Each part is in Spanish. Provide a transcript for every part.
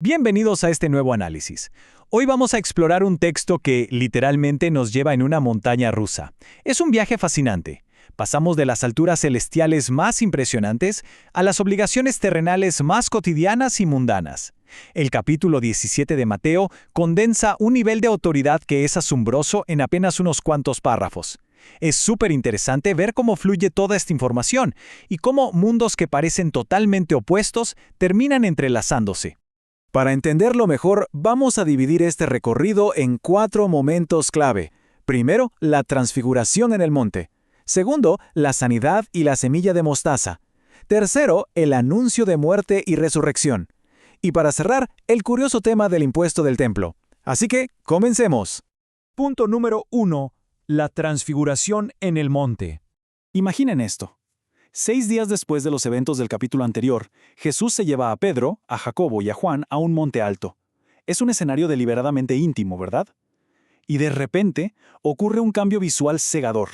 Bienvenidos a este nuevo análisis. Hoy vamos a explorar un texto que literalmente nos lleva en una montaña rusa. Es un viaje fascinante. Pasamos de las alturas celestiales más impresionantes a las obligaciones terrenales más cotidianas y mundanas. El capítulo 17 de Mateo condensa un nivel de autoridad que es asombroso en apenas unos cuantos párrafos. Es súper interesante ver cómo fluye toda esta información y cómo mundos que parecen totalmente opuestos terminan entrelazándose. Para entenderlo mejor, vamos a dividir este recorrido en 4 momentos clave. Primero, la transfiguración en el monte. Segundo, la sanidad y la semilla de mostaza. Tercero, el anuncio de muerte y resurrección. Y para cerrar, el curioso tema del impuesto del templo. Así que, comencemos. Punto número 1. La transfiguración en el monte. Imaginen esto. 6 días después de los eventos del capítulo anterior, Jesús se lleva a Pedro, a Jacobo y a Juan a un monte alto. Es un escenario deliberadamente íntimo, ¿verdad? Y de repente, ocurre un cambio visual cegador.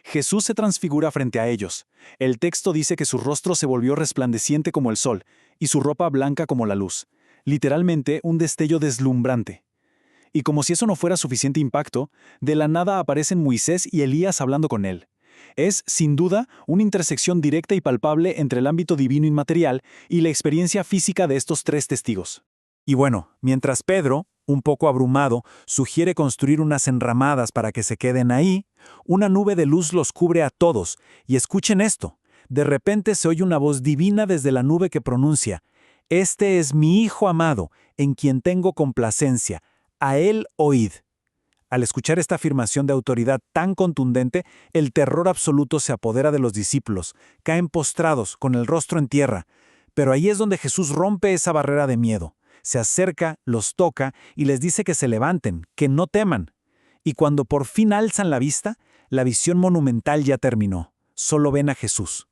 Jesús se transfigura frente a ellos. El texto dice que su rostro se volvió resplandeciente como el sol, y su ropa blanca como la luz. Literalmente, un destello deslumbrante. Y como si eso no fuera suficiente impacto, de la nada aparecen Moisés y Elías hablando con él. Es, sin duda, una intersección directa y palpable entre el ámbito divino inmaterial y la experiencia física de estos 3 testigos. Y bueno, mientras Pedro, un poco abrumado, sugiere construir unas enramadas para que se queden ahí, una nube de luz los cubre a todos. Y escuchen esto, de repente se oye una voz divina desde la nube que pronuncia: «Este es mi Hijo amado, en quien tengo complacencia, a él oíd». Al escuchar esta afirmación de autoridad tan contundente, el terror absoluto se apodera de los discípulos, caen postrados, con el rostro en tierra. Pero ahí es donde Jesús rompe esa barrera de miedo. Se acerca, los toca y les dice que se levanten, que no teman. Y cuando por fin alzan la vista, la visión monumental ya terminó. Solo ven a Jesús.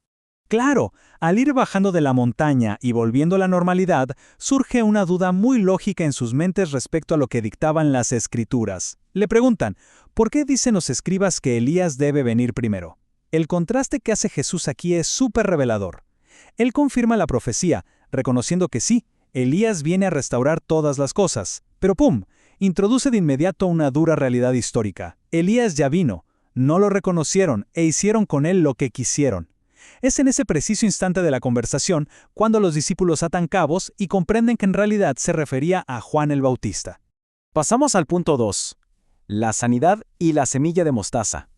Claro, al ir bajando de la montaña y volviendo a la normalidad, surge una duda muy lógica en sus mentes respecto a lo que dictaban las Escrituras. Le preguntan, ¿por qué dicen los escribas que Elías debe venir primero? El contraste que hace Jesús aquí es súper revelador. Él confirma la profecía, reconociendo que sí, Elías viene a restaurar todas las cosas. Pero ¡pum!, introduce de inmediato una dura realidad histórica. Elías ya vino, no lo reconocieron e hicieron con él lo que quisieron. Es en ese preciso instante de la conversación cuando los discípulos atan cabos y comprenden que en realidad se refería a Juan el Bautista. Pasamos al punto 2. La sanidad y la semilla de mostaza.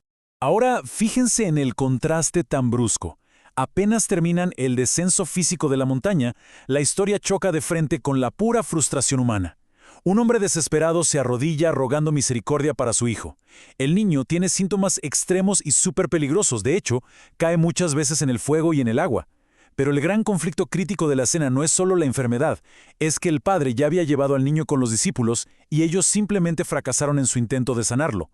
Ahora fíjense en el contraste tan brusco. Apenas terminan el descenso físico de la montaña, la historia choca de frente con la pura frustración humana. Un hombre desesperado se arrodilla rogando misericordia para su hijo. El niño tiene síntomas extremos y súper peligrosos. De hecho, cae muchas veces en el fuego y en el agua. Pero el gran conflicto crítico de la escena no es solo la enfermedad, es que el padre ya había llevado al niño con los discípulos y ellos simplemente fracasaron en su intento de sanarlo.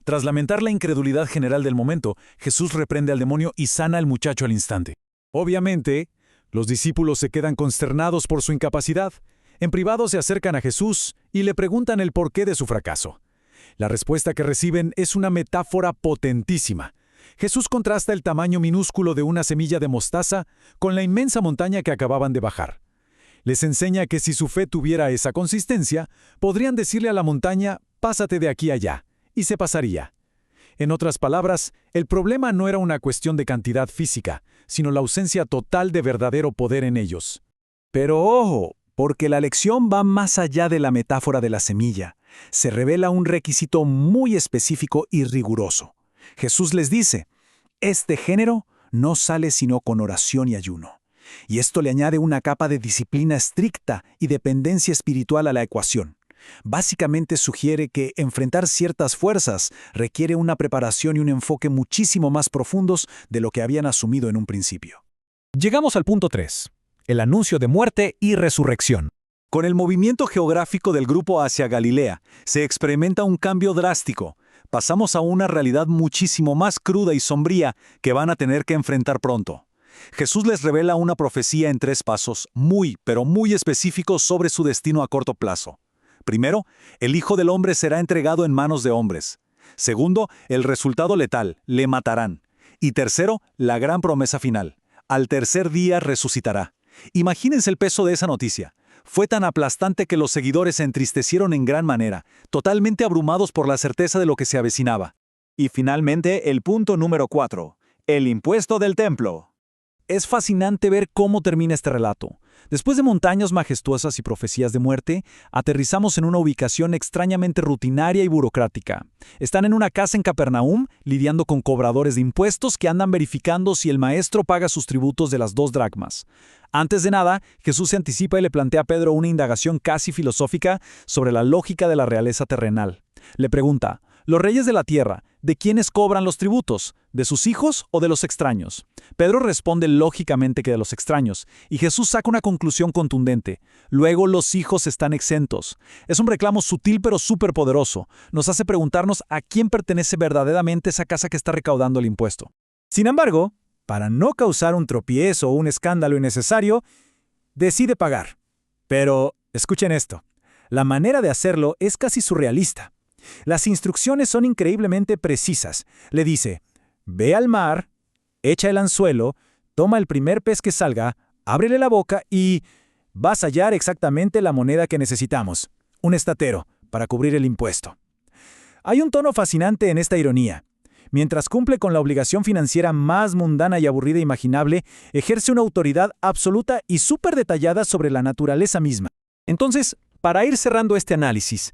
Tras lamentar la incredulidad general del momento, Jesús reprende al demonio y sana al muchacho al instante. Obviamente, los discípulos se quedan consternados por su incapacidad. En privado se acercan a Jesús y le preguntan el porqué de su fracaso. La respuesta que reciben es una metáfora potentísima. Jesús contrasta el tamaño minúsculo de una semilla de mostaza con la inmensa montaña que acababan de bajar. Les enseña que si su fe tuviera esa consistencia, podrían decirle a la montaña, «Pásate de aquí a allá», y se pasaría. En otras palabras, el problema no era una cuestión de cantidad física, sino la ausencia total de verdadero poder en ellos. Pero ojo, porque la lección va más allá de la metáfora de la semilla. Se revela un requisito muy específico y riguroso. Jesús les dice, este género no sale sino con oración y ayuno. Y esto le añade una capa de disciplina estricta y dependencia espiritual a la ecuación. Básicamente sugiere que enfrentar ciertas fuerzas requiere una preparación y un enfoque muchísimo más profundos de lo que habían asumido en un principio. Llegamos al punto 3. El anuncio de muerte y resurrección. Con el movimiento geográfico del grupo hacia Galilea, se experimenta un cambio drástico. Pasamos a una realidad muchísimo más cruda y sombría que van a tener que enfrentar pronto. Jesús les revela una profecía en 3 pasos muy, pero muy específicos sobre su destino a corto plazo. Primero, el Hijo del Hombre será entregado en manos de hombres. Segundo, el resultado letal, le matarán. Y tercero, la gran promesa final, al tercer día resucitará. Imagínense el peso de esa noticia. Fue tan aplastante que los seguidores se entristecieron en gran manera, totalmente abrumados por la certeza de lo que se avecinaba. Y finalmente, el punto número 4, el impuesto del templo. Es fascinante ver cómo termina este relato. Después de montañas majestuosas y profecías de muerte, aterrizamos en una ubicación extrañamente rutinaria y burocrática. Están en una casa en Capernaum, lidiando con cobradores de impuestos que andan verificando si el maestro paga sus tributos de las 2 dracmas. Antes de nada, Jesús se anticipa y le plantea a Pedro una indagación casi filosófica sobre la lógica de la realeza terrenal. Le pregunta: los reyes de la tierra, ¿de quiénes cobran los tributos? ¿De sus hijos o de los extraños? Pedro responde lógicamente que de los extraños, y Jesús saca una conclusión contundente. Luego los hijos están exentos. Es un reclamo sutil pero superpoderoso. Nos hace preguntarnos a quién pertenece verdaderamente esa casa que está recaudando el impuesto. Sin embargo, para no causar un tropiezo o un escándalo innecesario, decide pagar. Pero, escuchen esto, la manera de hacerlo es casi surrealista. Las instrucciones son increíblemente precisas. Le dice: ve al mar, echa el anzuelo, toma el primer pez que salga, ábrele la boca y vas a hallar exactamente la moneda que necesitamos, un estatero, para cubrir el impuesto. Hay un tono fascinante en esta ironía. Mientras cumple con la obligación financiera más mundana y aburrida imaginable, ejerce una autoridad absoluta y súper detallada sobre la naturaleza misma. Entonces, para ir cerrando este análisis,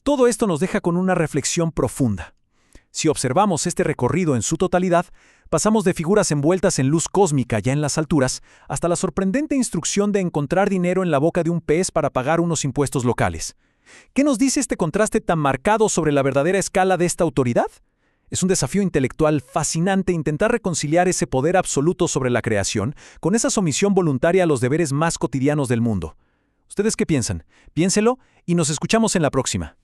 todo esto nos deja con una reflexión profunda. Si observamos este recorrido en su totalidad, pasamos de figuras envueltas en luz cósmica ya en las alturas, hasta la sorprendente instrucción de encontrar dinero en la boca de un pez para pagar unos impuestos locales. ¿Qué nos dice este contraste tan marcado sobre la verdadera escala de esta autoridad? Es un desafío intelectual fascinante intentar reconciliar ese poder absoluto sobre la creación con esa sumisión voluntaria a los deberes más cotidianos del mundo. ¿Ustedes qué piensan? Piénselo y nos escuchamos en la próxima.